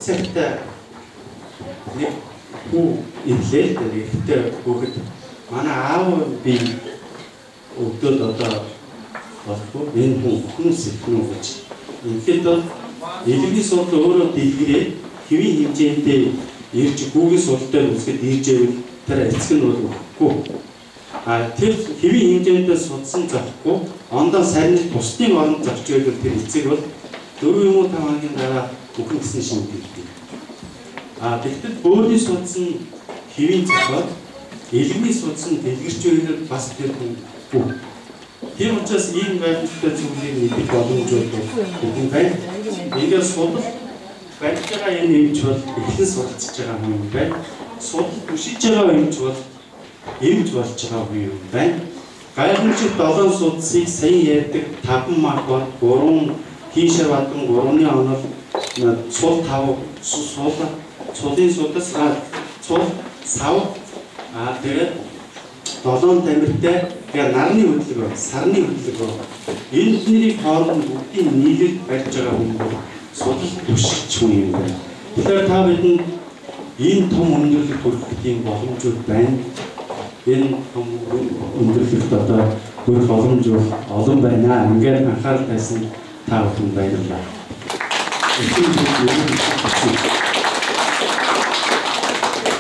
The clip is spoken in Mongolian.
цагтаа нэг хүү инлээ гэхдээ хүүхэд манай аав би өгдөөд одоо болохгүй энэ хүн сэтгэнүү гэж. Ингээд бол элгийн судлал өөрөө дэлгэрээ хэвийн хэмжээндээ ирж хүүгийн судлал дээр үзэхэд ирж ивэл тэр эцэг нь бол өгөхгүй. Тэр хэвийн хэмжээндээ судсан зовхгүй ондоо сарны бусдын оронд зовж байвал тэр эцэг бол 4 юм уу 5 хоногийн дараа бүхэн гэсэн шинэ хэлдэг. Тэгэхдээ бөөний судсан хэвийн зовоод элгийн судсан дэлгэрч байвал бас тэр хүн. Тийм учраас ийм байдлаар зүйлийг мэдэх боломжтой бүхэн байна. Ингээд судал барьж байгаа энэ эмч бол эхлэн суралцж байгаа хүн байна. Судал түшиж байгаа эмч бол эмч болж байгаа хүн байна. Гайхамшиг 7 судсыг сая ярьдаг 5 маркод 3 хийшээ бадан 3-ны онол цул 5 цулын судас цул сав тэгээд 7 тамиртай нарны хөдөлгөөн, сарны хөдөлгөөн энэ нэрийг хооронд бүгдийг нийлээд барьж байгаа хүн бол судал түшигч хүн юм байна. Тэгэхээр та бидэнд энэ том өндөрлөлт хүргэх тийм боломжууд байна. Энэ том өндөрлөлт одоо хүрэх боломж олон байна. Ингээд анхаарал тавьсан та бүхэн баярлалаа.